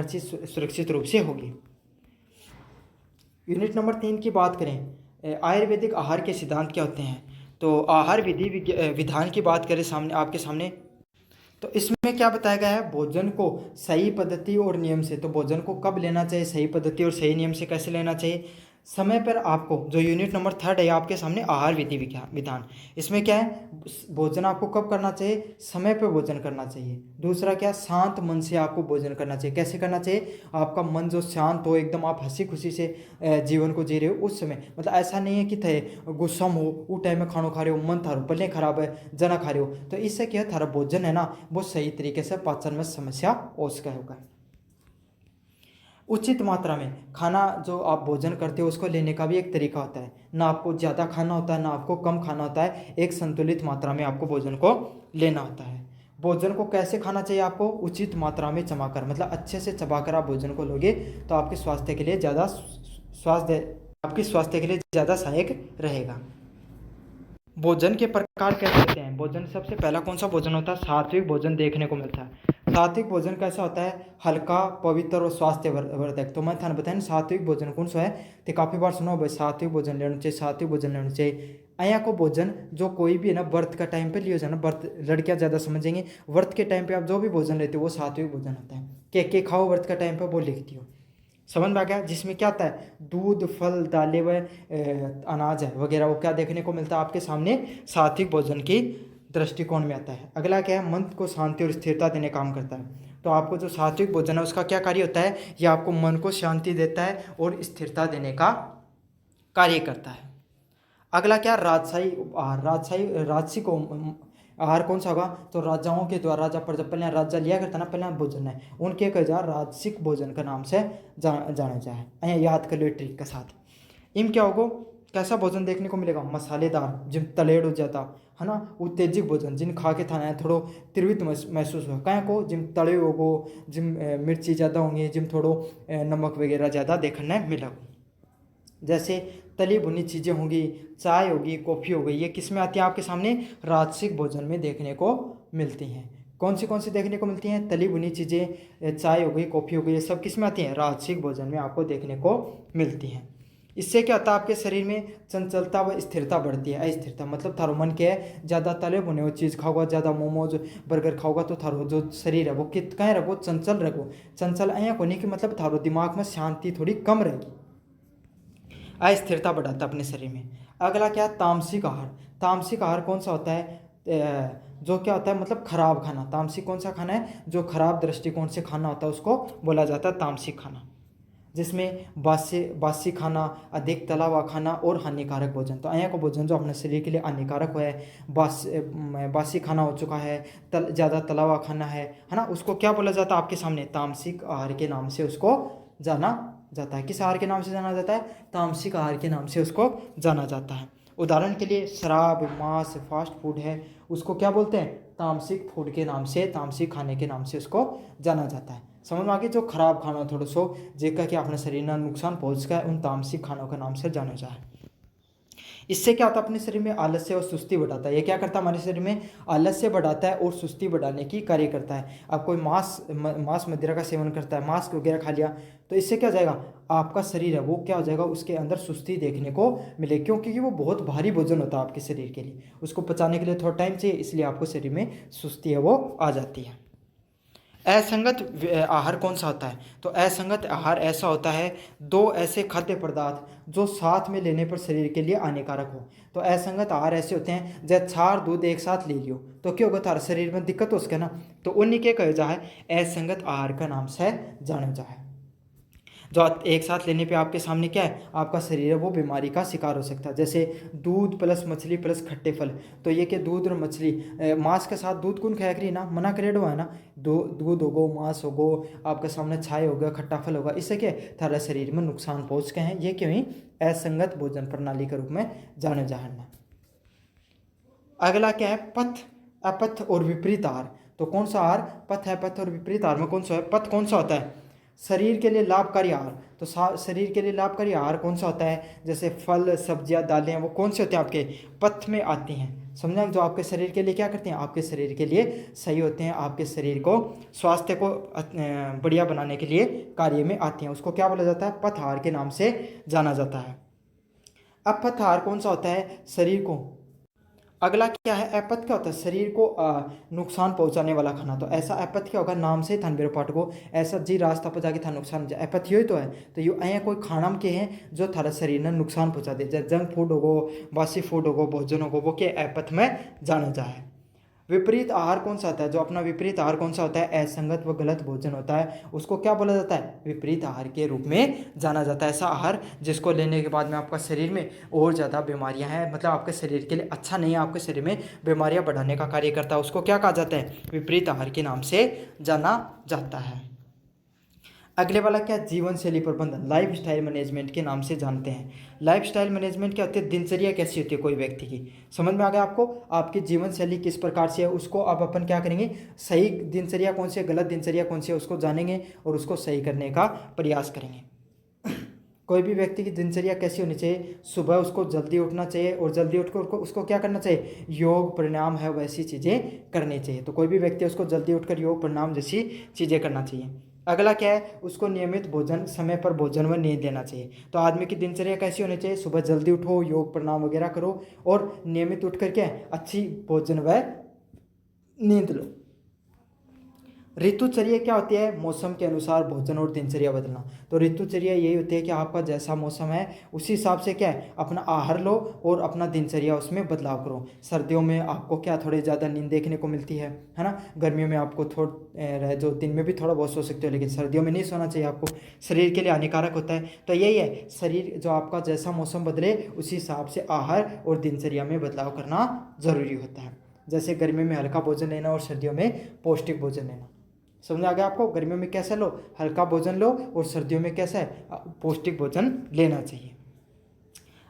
हर चीज़ सुरक्षित रूप से होगी। यूनिट नंबर 3 की बात करें, आयुर्वेदिक आहार के सिद्धांत क्या होते हैं। तो आहार विधि विधान की बात करें सामने आपके सामने, तो इसमें क्या बताया गया है, भोजन को सही पद्धति और नियम से, तो भोजन को कब लेना चाहिए, सही पद्धति और सही नियम से कैसे लेना चाहिए, समय पर आपको, जो यूनिट नंबर 3 है आपके सामने आहार विधि विधान, इसमें क्या है, भोजन आपको कब करना चाहिए, समय पर भोजन करना चाहिए। दूसरा क्या, शांत मन से आपको भोजन करना चाहिए। कैसे करना चाहिए, आपका मन जो शांत हो, एकदम आप हंसी खुशी से जीवन को जी रहे हो उस समय, मतलब ऐसा नहीं है कि थे गुस्सा हो वो टाइम में खाना खा रहे हो, मन थारो पहले खराब है जना खा रहे हो, तो इससे क्या थारा भोजन है ना वो सही तरीके से पाचन में समस्या हो सका होगा। उचित मात्रा में खाना जो आप भोजन करते हो उसको लेने का भी एक तरीका होता है, ना आपको ज़्यादा खाना होता है ना आपको कम खाना होता है, एक संतुलित मात्रा में आपको भोजन को लेना होता है। भोजन को कैसे खाना चाहिए, आपको उचित मात्रा में चबाकर, मतलब अच्छे से चबाकर आप भोजन को लोगे तो आपके स्वास्थ्य के लिए ज़्यादा सहायक रहेगा। भोजन के प्रकार कैसे होते हैं, भोजन सबसे पहला कौन सा भोजन होता है, सात्विक भोजन देखने को मिलता है। सात्विक भोजन कैसा होता है, हल्का, पवित्र और स्वास्थ्य वर्धक। तो मैं थाने बताया सात्विक भोजन कौन सा है, तो काफ़ी बार सुनो भाई सात्विक भोजन लेना चाहिए, सात्विक भोजन लेना चाहिए। अया को भोजन जो कोई भी है ना व्रत का टाइम पे लियो जाना, व्रत लड़कियां ज़्यादा समझेंगे, व्रत के टाइम पे आप जो भी भोजन लेते हो वो सात्विक भोजन होता है। के खाओ व्रत का टाइम पे वो लिखती हो, समझ में आ गया, जिसमें क्या आता है, दूध, फल, दालें व अनाज है वगैरह, वो क्या देखने को मिलता है आपके सामने, सात्विक भोजन की दृष्टिकोण में आता है। अगला क्या है, मन को शांति और स्थिरता देने काम करता है। तो आपको जो सात्विक भोजन है उसका क्या कार्य होता है, यह आपको मन को शांति देता है और स्थिरता देने का कार्य करता है। अगला क्या, राजशाही आहार, राजसिक आहार कौन सा होगा, तो राजाओं के द्वारा जब पहले राजा लिया करता ना पहले भोजन है उनके कहा जा राजसिक भोजन का नाम से जाना जाए। अँ याद कर लो ट्रिक के साथ। इम क्या होगा, कैसा भोजन देखने को मिलेगा, मसालेदार, जिम तलेड़ हो जाता है ना, उत्तेजित भोजन जिन खा के थाना है थोड़ो त्रिवित महसूस हो, कहीं को जिम तले होगो, जिम मिर्ची ज़्यादा होंगी, जिम थोड़ो नमक वगैरह ज़्यादा देखने मिला। जैसे तली भुनी चीज़ें होंगी, चाय होगी, कॉफ़ी हो गई, ये किस में आती है आपके सामने, राजसिक भोजन में देखने को मिलती हैं। कौन सी देखने को मिलती हैं, तली भुनी चीज़ें, चाय हो गई, कॉफ़ी हो गई, ये सब किस में आती हैं, राजसिक भोजन में आपको देखने को मिलती हैं। इससे क्या होता है, आपके शरीर में चंचलता व स्थिरता बढ़ती है। अस्थिरता मतलब थारो मन के है ज़्यादा तले भुने हुए चीज़ खाओगा, ज़्यादा मोमोज बर्गर खाओगा तो थारो जो शरीर है वो कहीं रखो, चंचल रखो। चंचल अँ होने की मतलब थारो दिमाग में शांति थोड़ी कम रहेगी, अस्थिरता बढ़ाता है अपने शरीर में। अगला क्या, तामसिक आहार। तामसिक आहार कौन सा होता है, जो क्या होता है, मतलब खराब खाना। तामसिक कौन सा खाना है, जो खराब दृष्टिकोण से खाना होता है उसको बोला जाता है तामसिक खाना, जिसमें बासी खाना, अधिक तला हुआ खाना और हानिकारक भोजन। तो अया को भोजन जो अपने शरीर के लिए हानिकारक है, बासी खाना हो चुका है, ज़्यादा तला हुआ खाना है ना, उसको क्या बोला जाता है आपके सामने, तामसिक आहार के नाम से उसको जाना जाता है। किस आहार के नाम से जाना जाता है, तामसिक आहार के नाम से उसको जाना जाता है। उदाहरण के लिए शराब, मांस, फास्ट फूड है, उसको क्या बोलते हैं, तामसिक फूड के नाम से, तामसिक खाने के नाम से उसको जाना जाता है। समझ में आ गई, जो खराब खाना थोड़ा सो जेका कि अपने शरीर में नुकसान पहुंच गया उन तामसिक खानों के नाम से जाना जाए। इससे क्या होता है, अपने शरीर में आलस्य और सुस्ती बढ़ाता है। ये क्या करता है, हमारे शरीर में आलस्य बढ़ाता है और सुस्ती बढ़ाने की कार्य करता है। आप कोई मांस मदिरा का सेवन करता है, मांस वगैरह खा लिया, तो इससे क्या हो जाएगा, आपका शरीर है वो क्या हो जाएगा, उसके अंदर सुस्ती देखने को मिले, क्योंकि वो बहुत भारी भोजन होता है आपके शरीर के लिए, उसको पचाने के लिए थोड़ा टाइम चाहिए, इसलिए आपको शरीर में सुस्ती है वो आ जाती है। असंगत आहार कौन सा होता है, तो असंगत आहार ऐसा होता है, दो ऐसे खाद्य पदार्थ जो साथ में लेने पर शरीर के लिए हानिकारक हो। तो असंगत आहार ऐसे होते हैं, जैसे छार दूध एक साथ ले लियो तो क्या होगा, थारा शरीर में दिक्कत हो सके ना, तो उन्हीं के कहे जाए असंगत आहार का नाम से जाना जाए। जो एक साथ लेने पे आपके सामने क्या है, आपका शरीर है वो बीमारी का शिकार हो सकता है। जैसे दूध प्लस मछली प्लस खट्टे फल, तो ये कि दूध और मछली, मांस के साथ दूध कौन खाया करी ना, मना करेडो है ना, दूध होगो, मांस होगो, आपके सामने छाए होगा, खट्टा फल होगा, इससे क्या थारा शरीर में नुकसान पहुँच गए हैं। ये क्यों ही असंगत भोजन प्रणाली के रूप में जाने जाना। अगला क्या है, पथ, अपथ और विपरीत आहार। तो कौन सा आहार, पथ है, पथ और विपरीत आहार में कौन सा है, पथ कौन सा होता है, शरीर के लिए लाभकारी आहार। तो शरीर के लिए लाभकारी आहार कौन सा होता है, जैसे फल, सब्जियां, दालें, वो कौन से होते हैं आपके पथ में आती हैं। समझा, जो आपके शरीर के लिए क्या करते हैं, आपके शरीर के लिए सही होते हैं, आपके शरीर को स्वास्थ्य को बढ़िया बनाने के लिए कार्य में आती हैं। उसको क्या बोला जाता है, पथार के नाम से जाना जाता है। अब पथार कौन सा होता है, शरीर को, अगला क्या है, अपथ क्या होता है, शरीर को नुकसान पहुंचाने वाला खाना। तो ऐसा अपथ क्या होगा, नाम से थान बेरो पाठ को ऐसा जी रास्ता पर जाके था नुकसान, अपथ यो तो है। तो यो ऐ कोई खाना के हैं जो थारा शरीर ने नुकसान पहुंचा दे, जैसे जंक फूड होगो, बासी फूड होगो, भोजन होगो, वो के अपथ में जाना जाए। विपरीत आहार कौन सा आता है, जो अपना विपरीत आहार कौन सा होता है, असंगत व गलत भोजन होता है, उसको क्या बोला जाता है, विपरीत आहार के रूप में जाना जाता है। ऐसा आहार जिसको लेने के बाद में आपका शरीर में और ज़्यादा बीमारियां हैं, मतलब आपके शरीर के लिए अच्छा नहीं है, आपके शरीर में बीमारियां बढ़ाने का कार्य करता है, उसको क्या कहा जाता है, विपरीत आहार के नाम से जाना जाता है। अगले वाला क्या, जीवन शैली प्रबंधन, लाइफ स्टाइल मैनेजमेंट के नाम से जानते हैं। लाइफ स्टाइल मैनेजमेंट क्या होती है, दिनचर्या कैसी होती है कोई व्यक्ति की, समझ में आ गया आपको, आपकी जीवन शैली किस प्रकार से है, उसको अब अपन क्या करेंगे, सही दिनचर्या कौन सी है, गलत दिनचर्या कौन सी है, उसको जानेंगे और उसको सही करने का प्रयास करेंगे। कोई भी व्यक्ति की दिनचर्या कैसी होनी चाहिए, सुबह उसको जल्दी उठना चाहिए और जल्दी उठकर उसको क्या करना चाहिए, योग प्राणायाम है वैसी चीज़ें करनी चाहिए। तो कोई भी व्यक्ति उसको जल्दी उठकर योग प्राणायाम जैसी चीज़ें करना चाहिए। अगला क्या है, उसको नियमित भोजन, समय पर भोजन व नींद लेना चाहिए। तो आदमी की दिनचर्या कैसी होनी चाहिए, सुबह जल्दी उठो, योग प्राणायाम वगैरह करो और नियमित उठ करके अच्छी भोजन व नींद लो। ऋतुचर्या क्या होती है, मौसम के अनुसार भोजन और दिनचर्या बदलना। तो ऋतुचर्या यही होती है कि आपका जैसा मौसम है उसी हिसाब से क्या है, अपना आहार लो और अपना दिनचर्या उसमें बदलाव करो। सर्दियों में आपको क्या थोड़ी ज़्यादा नींद देखने को मिलती है ना, गर्मियों में आपको जो दिन में भी थोड़ा बहुत सो सकते हो, लेकिन सर्दियों में नहीं सोना चाहिए आपको, शरीर के लिए हानिकारक होता है। तो यही है, शरीर जो आपका जैसा मौसम बदले उसी हिसाब से आहार और दिनचर्या में बदलाव करना जरूरी होता है। जैसे गर्मियों में हल्का भोजन लेना और सर्दियों में पौष्टिक भोजन लेना। समझ आ गया आपको, गर्मियों में कैसे लो, हल्का भोजन लो और सर्दियों में कैसा है, पौष्टिक भोजन लेना चाहिए।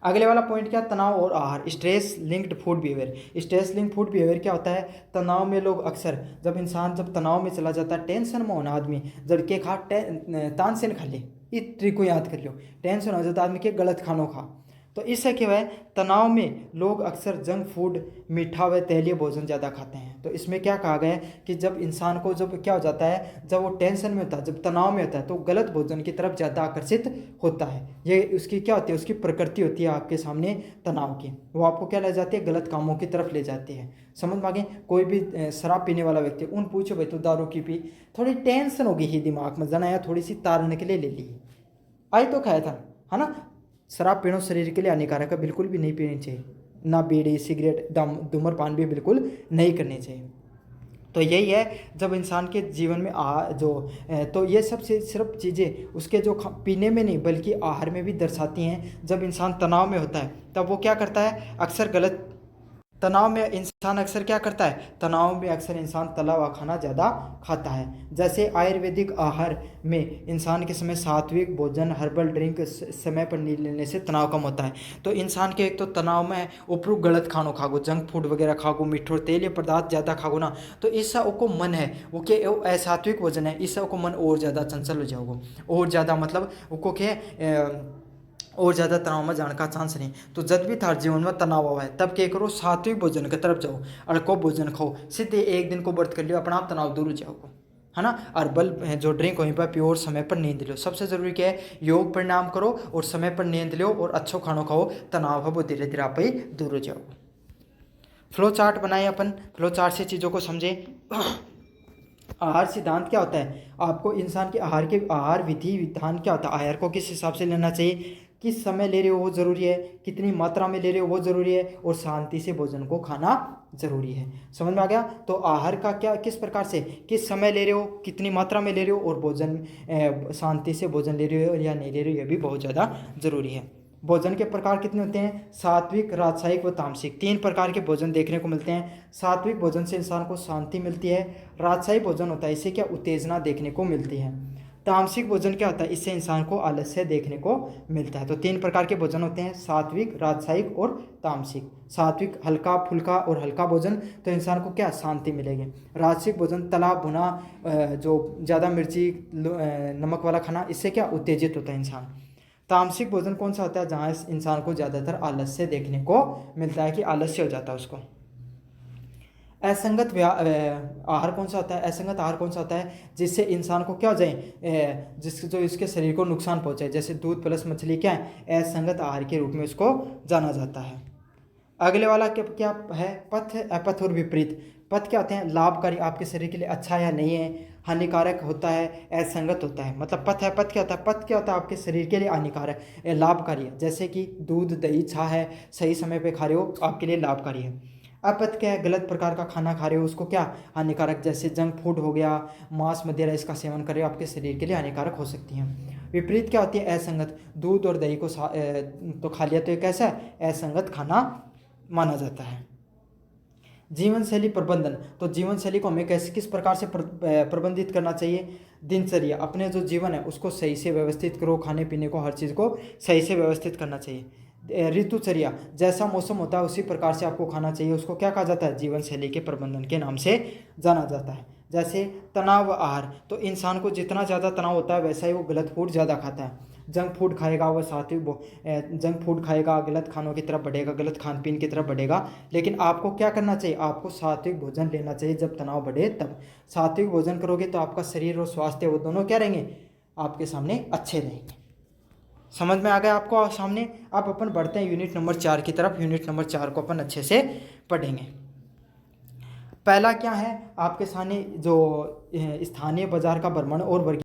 अगले वाला पॉइंट क्या, तनाव और आहार, stress linked food behaviour. Stress linked food behaviour क्या होता है, तनाव में लोग अक्सर, जब इंसान जब तनाव में चला जाता है, टेंशन में होना आदमी, जब के खा तानसेन खा ले, इस ट्रिक को याद कर लो, टेंशन हो जाता आदमी के गलत खानों खा। तो इससे क्या है, तनाव में लोग अक्सर जंक फूड, मीठा व तेलीय भोजन ज़्यादा खाते हैं। तो इसमें क्या कहा गया है कि जब इंसान को जब क्या हो जाता है, जब वो टेंशन में होता है, जब तनाव में होता है, तो गलत भोजन की तरफ ज़्यादा आकर्षित होता है। ये उसकी क्या होती है, उसकी प्रकृति होती है आपके सामने तनाव की, वो आपको क्या ले जाती है, गलत कामों की तरफ ले जाती है। समझ में आ गए, कोई भी शराब पीने वाला व्यक्ति, उन पूछो भाई तो दारू की पी, थोड़ी टेंशन होगी ही दिमाग में, जना या थोड़ी सी तारने के लिए ले ली, आई तो खाया था, है ना। शराब पीना शरीर के लिए हानिकारक है, बिल्कुल भी नहीं पीनी चाहिए, ना बीड़ी सिगरेट धूम्रपान भी बिल्कुल नहीं करनी चाहिए। तो यही है, जब इंसान के जीवन में तो ये सब सिर्फ चीज़ें उसके जो पीने में नहीं बल्कि आहार में भी दर्शाती हैं। जब इंसान तनाव में होता है तब वो क्या करता है, अक्सर गलत, तनाव में इंसान अक्सर क्या करता है, तनाव में अक्सर इंसान तला हुआ खाना ज़्यादा खाता है। जैसे आयुर्वेदिक आहार में इंसान के समय सात्विक भोजन, हर्बल ड्रिंक समय पर नहीं लेने से तनाव कम होता है। तो इंसान के एक तो तनाव में ऊपर गलत खानों खागो, जंक फूड वगैरह खागो, मिठो तेलीय पदार्थ ज़्यादा खागो ना, तो इससे वो मन है वो के असात्विक भोजन है, इससे वो मन और ज़्यादा चंचल हो जाओगे, और ज़्यादा मतलब वो के और ज़्यादा तनाव में जाने का चांस नहीं। तो जब भी थार जीवन में तनाव हुआ है तब क्या करो, सात्विक भोजन की तरफ जाओ, हल्को भोजन खाओ, सीधे एक दिन को व्रत कर लियो, अपना आप तनाव दूर हो जाओगे, है ना। हर्बल जो ड्रिंक वहीं पर पियो और समय पर नींद लो। सबसे जरूरी क्या है, योग प्राणायाम करो और समय पर नींद लो और अच्छो खानो खाओ, तनाव है वो धीरे धीरे आप ही दूर हो जाओगे। फ्लो चार्ट बनाए अपन, फ्लो चार्ट से चीज़ों को समझे। आहार सिद्धांत क्या होता है, आपको इंसान के आहार विधि विधान क्या होता है, आहार को किस हिसाब से लेना चाहिए, किस समय ले रहे हो वो ज़रूरी है, कितनी मात्रा में ले रहे हो वो ज़रूरी है, और शांति से भोजन को खाना ज़रूरी है। समझ में आ गया। तो आहार का क्या, किस प्रकार से, किस समय ले रहे हो, कितनी मात्रा में ले रहे हो, और भोजन शांति से भोजन ले रहे हो या नहीं ले रहे हो, यह भी बहुत ज़्यादा ज़रूरी है। भोजन के प्रकार कितने होते हैं, सात्विक, राजसायिक व तामसिक, 3 प्रकार के भोजन देखने को मिलते हैं। सात्विक भोजन से इंसान को शांति मिलती है, राजसायिक भोजन होता है इससे क्या उत्तेजना देखने को मिलती है, तामसिक भोजन क्या होता है इससे इंसान को आलस्य देखने को मिलता है। तो 3 प्रकार के भोजन होते हैं, सात्विक, राजसायिक और तामसिक। सात्विक हल्का फुल्का और हल्का भोजन, तो इंसान को क्या शांति मिलेगी। राजसिक भोजन तला भुना, जो ज़्यादा मिर्ची नमक वाला खाना, इससे क्या उत्तेजित होता है इंसान। तामसिक भोजन कौन सा होता है, जहाँ इंसान को ज़्यादातर आलस्य देखने को मिलता है कि आलस्य हो जाता है उसको। असंगत आहार कौन सा होता है? असंगत आहार कौन सा होता है जिससे इंसान को क्या हो जाए, जिससे जो इसके शरीर को नुकसान पहुंचाए? जैसे दूध प्लस मछली क्या है? असंगत आहार के रूप में उसको जाना जाता है। अगले वाला क्या क्या है? पथ, अपथ और विपरीत। पथ क्या होते हैं? लाभकारी, आपके शरीर के लिए अच्छा या नहीं है, हानिकारक होता है, असंगत होता है। मतलब पथ है, पथ क्या होता है? पथ क्या होता है? आपके शरीर के लिए हानिकारक, लाभकारी है। जैसे कि दूध दही छा है, सही समय पे खा रहे हो, आपके लिए लाभकारी है। अपथ क्या है? गलत प्रकार का खाना खा रहे हो, उसको क्या? हानिकारक। जैसे जंक फूड हो गया, मांस वगैरह इसका सेवन कर रहे हो, आपके शरीर के लिए हानिकारक हो सकती हैं। विपरीत क्या होती है? असंगत। दूध और दही को तो खा लिया तो ये कैसा है? असंगत खाना माना जाता है। जीवन शैली प्रबंधन, तो जीवन शैली को हमें कैसे किस प्रकार से प्रबंधित करना चाहिए? दिनचर्या, अपने जो जीवन है उसको सही से व्यवस्थित करो, खाने पीने को हर चीज़ को सही से व्यवस्थित करना चाहिए। ऋतुचर्या, जैसा मौसम होता है उसी प्रकार से आपको खाना चाहिए, उसको क्या कहा जाता है? जीवन शैली के प्रबंधन के नाम से जाना जाता है। जैसे तनाव आहार, तो इंसान को जितना ज़्यादा तनाव होता है वैसा ही वो गलत फूड ज़्यादा खाता है। जंक फूड खाएगा वह जंक फूड खाएगा, गलत खानों की तरफ बढ़ेगा, गलत खान पीन की तरफ बढ़ेगा। लेकिन आपको क्या करना चाहिए? आपको सात्विक भोजन लेना चाहिए। जब तनाव बढ़े तब सात्विक भोजन करोगे तो आपका शरीर और स्वास्थ्य वो दोनों क्या रहेंगे? आपके सामने अच्छे रहेंगे। समझ में आ गया आपको सामने? आप अपन बढ़ते हैं यूनिट नंबर 4 की तरफ। यूनिट नंबर 4 को अपन अच्छे से पढ़ेंगे। पहला क्या है आपके सामने? जो स्थानीय बाजार का भ्रमण और वर्गीकरण